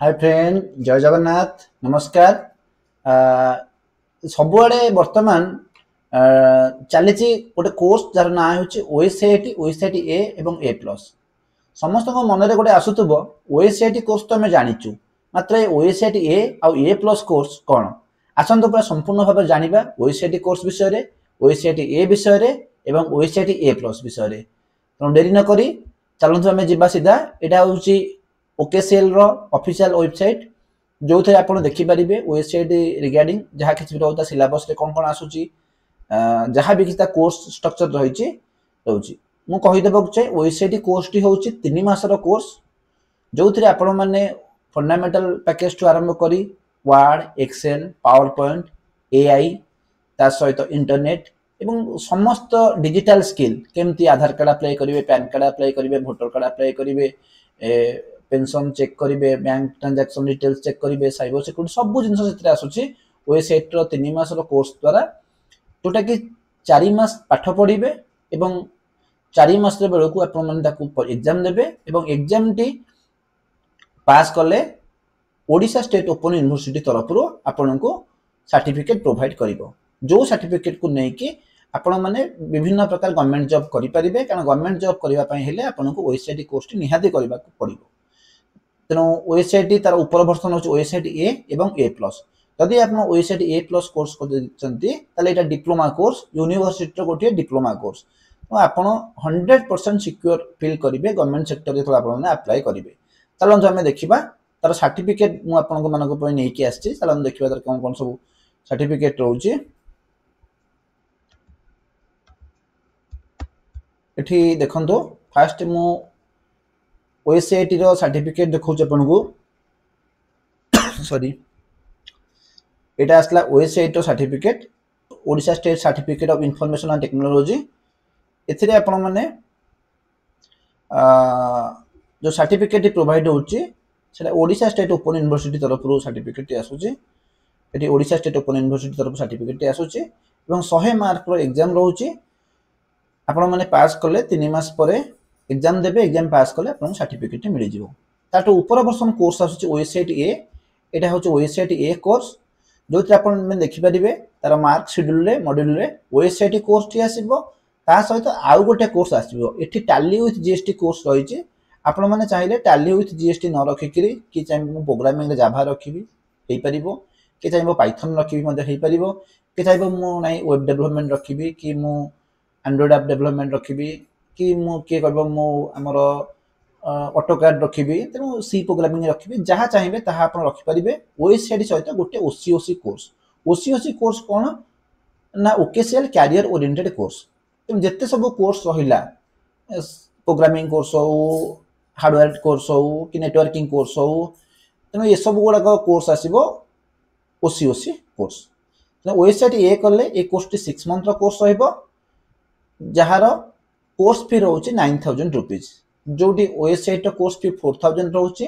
Hi friend, जय जगन्नाथ, नमस्कार। सबुआड़े बर्तमान चली गोटे कोर्स जार ना हूँ ओएसआईटी ए एवं ए प्लस। समस्त मन में गोटे आसुव ओएसआईटी कोर्स तो आम जाचु, मात्र ओएसआईटी ए आउ ए प्लस कोर्स कौन आसतु पूरा संपूर्ण भाव जाना ओएसआईटी कोर्स विषय, ओएसआईटी ए विषय एवं ओएसआईटी ए प्लस विषय। तेणु डेरी नक चलतु आम जा सीधा। यहाँ हूँ ओकेसीएल रो ऑफिशियल वेबसाइट जो थे आप देखिपारे ओएसआईटी रिगार्डिंग जहाँ किसी रोता सिलेबस कौन कौन आसूची जहाँ भी किसी कोर्स स्ट्रक्चर रही रोचे। मुझे कहीदेव चाहे ओएसआईटी कोर्स टी हूँ 3 मासर कोर्स जो थे आपण मैंने फंडामेंटल पैकेज टू आरंभ करी Word Excel PowerPoint AI ता सहित इंटरनेट एवं समस्त डिजिटल स्किल केमती आधार कार्ड अप्लाई करेंगे, पैन कार्ड अप्लाई करेंगे, भोटर कार्ड अप्लाई करेंगे, पेंशन चेक करेंगे, बैंक ट्रांजैक्शन डिटेल्स चेक करेंगे, साइबर सिक्योरिटी सब जिन आसूसी ओएसआईटी 3 मासर कोर्स द्वारा जोटा कि 4 मास पाठ पढ़े एवं 4 मास बेलू आप एग्जाम देवे एवं एग्जाम टी पास कले ओडिशा स्टेट ओपन यूनिवर्सिटी तरफ आपन को सर्टिफिकेट प्रोवाइड करिवो। जो सर्टिफिकेट को लेकिन आपण मैंने विभिन्न प्रकार गवर्नमेंट जॉब करेंगे, कारण गवर्नमेंट जॉब करने आपन को ओएसआईटी कोर्स निहाती करने को पड़ो। तेणु ओएसआईटी तार उपर वर्सन हूँ ओएसआईटी ए एवं ए प्लस। जदि आप ओएसआईटी ए प्लस कोर्स कर डिप्लोमा कोर्स यूनिवर्सिटी गोटे डिप्लोमा कोर्स, तो आप 100% सिक्योर फील करेंगे गवर्नमेंट सेक्टर जो अप्लाई करेंगे। चलते आम देखा तार सर्टिफिकेट मुझे नहीं आसी। चलते देखा तार कौन कौन सब सर्टिफिकेट रोचे। ये देखो फास्ट मु ओएसआईटी रो सर्टिफिकेट देखो आपन को सॉरी एटा आसला OSIT certificate Odisha state certificate of information and technology. एथिरे आपन माने जो सर्टिफिकेट प्रोवाइड होची सेटा ओडिशा स्टेट ओपन यूनिवर्सिटी तरफ सर्टिफिकेट आसुची। एटी ओडिशा स्टेट ओपन यूनिवर्सिटी तरफ सर्टिफिकेट आसुची एवं 100 मार्क रो एग्जाम रहउची। आपण माने पास कले 3 मास परे एग्जाम देबे, एग्जाम पास कले आपन सर्टिफिकेट मिल जिवो। ताटो ऊपर वर्षन कोर्स आसुची ओएसआईटी ए। एटा होची ओएसआईटी ए कोर्स जो थे आपण में देखि परिबे तार मार्क शेड्यूल रे मॉड्यूल रे ओएसआईटी कोर्स टी आसीबो। ता सहित आउ गोटे कोर्स आसीबो एठी टैली विथ जीएसटी कोर्स रहिची। आपण माने चाहिले टैली विथ जीएसटी न रखिकरी कि चाहे प्रोग्रामिंग रे जावा रखिबी हेई परिबो, कि चाहे पाइथन रखिबी मध्ये हेई परिबो, कि चाहे मु नाही वेब डेवलपमेंट रखिबी, कि मु एंड्रॉइड ऐप डेवलपमेंट रखिबी, कि मु के करबो मु हमर ऑटोकैड रखिबी, तेनु सी प्रोग्रामिंग रखिबी, जहाँ चाहिए ताहा आपण रखि परिबे। ओएसआईटी सहित गोटे ओसीओसी कोर्स। ओसीओसी कोर्स कौन ना ओकेसीएल कैरियर ओरिएंटेड कोर्स। तेनु जेते सब कोर्स रहिला प्रोग्रामिंग कोर्स हो, हार्डवेयर कोर्स हो कि नेटवर्किंग कोर्स हो, तेनु ये सब गुडा कोर्स आसीबो ओसीओसी कोर्स। तेनु ओएसआईटी ए करले ए कोर्स टी 6 मंथ रो कोर्स रहइबो, जहार कोर्स फी रोचे 9000 रुपीज। जोटी ओएसआईटी कोर्स फी 4000 रोचे,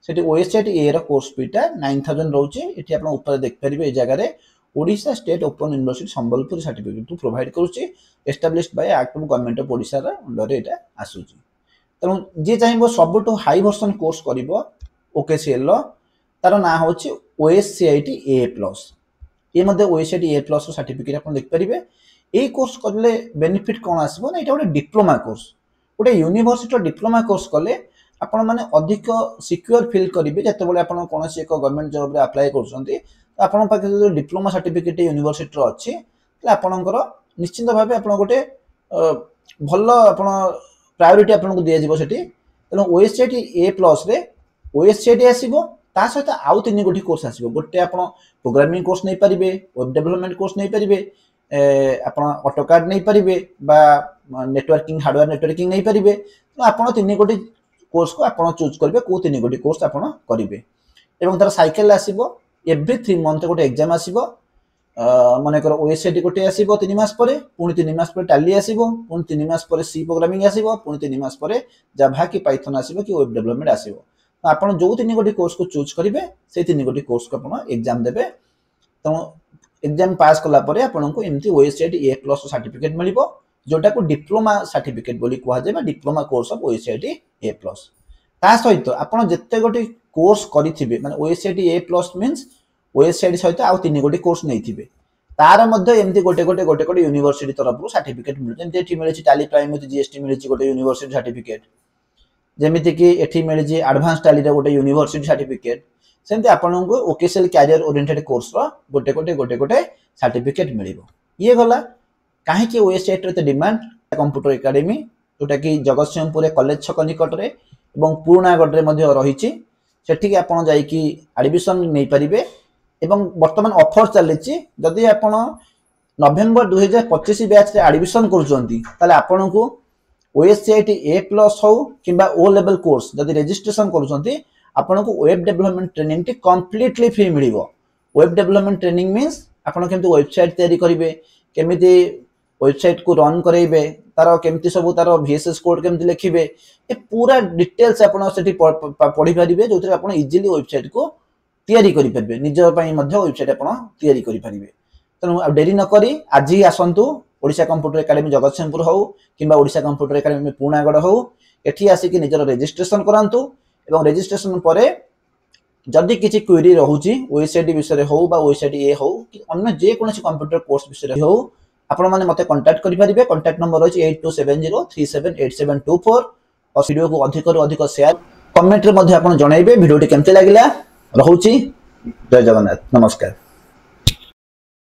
सेठी ओएसआईटी ए रो कोर्स फीटा 9000 रोचे। एठी आपण ऊपर देख परिबे ए जगह रे Odisha state open university Sambalpur certificate provide करूची, established by act of government of Odisha रा अंडर रे एटा आसुची। तेणु जे चाहिए सबुठू हाई वर्सन कोर्स करिवो ओकेसीएल रो, तार ना होची ओएसआईटी ए प्लस। ये मध्ये ओएसआईटी ए प्लस रो सर्टिफिकेट आपण देख परिबे। ए कोर्स करले बेनिफिट कौन आसबो ना, एटा गोटे डिप्लोमा कोर्स। गोटे यूनिवर्सिटी डिप्लोमा कोर्स कले आपण माने अधिक सिक्योर फील करिवे जते आपण कोनोसी एक गवर्नमेंट जॉब रे अप्लाई करछंती। तो आपण पाखे जो डिप्लोमा सर्टिफिकेट यूनिवर्सिटी रो अछि तले आपणकर निश्चित भाबे आपण गोटे भल आपण प्रायोरिटी आपण को दिया जिवो सेठी। तेनो ओएसआईटी ए प्लस रे ओएसआईटी आसीबो, ता सहित आउ 3 गोटी कोर्स आसीबो। गोटे आपण प्रोग्रामिंग कोर्स नै परिबे, वेब डेवलपमेंट कोर्स नै परिबे, आपण ऑटोकैड नहीं पारिबे बा नेटवर्किंग हार्डवेयर नेटवर्किंग नहीं पारिबे। तो आपण 3 गोटी कोर्स को आपण चूज करबे को 3 गोटी कोर्स आपण करिवे। एवं तार साइकिल आसीबो एवरी 3 मंथ गोटे एग्जाम आसीबो। माने कर ओएसआईटी गोटे आसीबो 3 मास परे, पुनी 3 मास परे टैली आसीबो, पुनी 3 मास परे सी प्रोग्रामिंग आसीबो, पुनी 3 मास परे जावा कि पाइथन आसीबो कि वेब डेवलपमेंट आसीबो। तो आपण जो 3 गोटी कोर्स को चूज करिवे से 3 गोटी कोर्स को आपण एग्जाम देबे। तो एग्जाम पास कला परे आपन को एमती ओएसआईटी ए प्लस सर्टिफिकेट मिलिबो, जोटा को डिप्लोमा सर्टिफिकेट बोली कुहा जाय बा diploma course of OSIT A plus. ता सहित आपण जत्ते गोटी कोर्स करिथिबे माने ओएसआईटी ए प्लस मींस ओएसआईटी सहित आ 3 गोटी कोर्स नैथिबे तार मध्य एमती गोटे यूनिवर्सिटी तरफ सर्टिफिकेट मिलु जेमती एठी मिलछि टैली प्राइम विथ जीएसटी मिलछि गोटे यूनिवर्सिटी सर्टिफिकेट जेमिति कि एठी मिलछि एडवांस टैली रे गोटे यूनिवर्सिटी सर्टिफिकेट सेमती आपनको वोकेशनल कैरियर ओरिएंटेड कोर्स रो गोटे सर्टिफिकेट मिलिबो ये गला काहे कि ओएसआईटी रे डिमांड कंप्यूटर एकेडमी जोटा कि जगतसिंहपुर कॉलेज छक निकट रे एवं पुरानागढ़ रे मध्ये रहिछि सेठी कि आपण जाई कि एडमिशन नै परिबे एवं वर्तमान ऑफर चलिछि जदि आपण नवेम्बर 2025 बैच रे एडमिशन करूछंती ताले आपनको ओएसआईटी ए प्लस हो किबा ओ लेवल कोर्स जदि रजिस्ट्रेशन करूछंती आपनको वेब डेवलपमेंट ट्रेनिंग टी कंप्लीटली फ्री मिलिबो वेब डेवलपमेंट ट्रेनिंग मींस आपण केमती वेबसाइट तयारी करिवे केमिति वेबसाइट को रन करेइबे तार केमती सब तार वीएसएस कोड केमती लिखिबे ए पूरा डिटेल्स आपण सेठी पढि परिबे जोथि आपण इजीली वेबसाइट को तयारी करि परबे निज पई मध्ये वेबसाइट आपण तयारी करि परिबे तनु डेरी न करी आज ही आसंतु ओडिशा कंप्यूटर एकेडमी जगतसिंहपुर हो किबा ओडिशा कंप्यूटर एकेडमी पुरानागढ़ हो एठी आसी कि निजर रजिस्ट्रेशन करंतु एवं रजिस्ट्रेशन परे जदि किछि क्वेरी रहउची ओएसआईटी विषय रे हो बा ओएसआईटी ए हो कि अन्य जे कोनोसी कंप्यूटर कोर्स विषय रे हो आपण माने मते कांटेक्ट करि परिबे कांटेक्ट नंबर होची 8270378724 और वीडियो को अधिक रु अधिक शेयर कमेंट रे मध्ये आपण जणाइबे वीडियोटी केमते लागिला रहउची जय जगन्नाथ नमस्कार।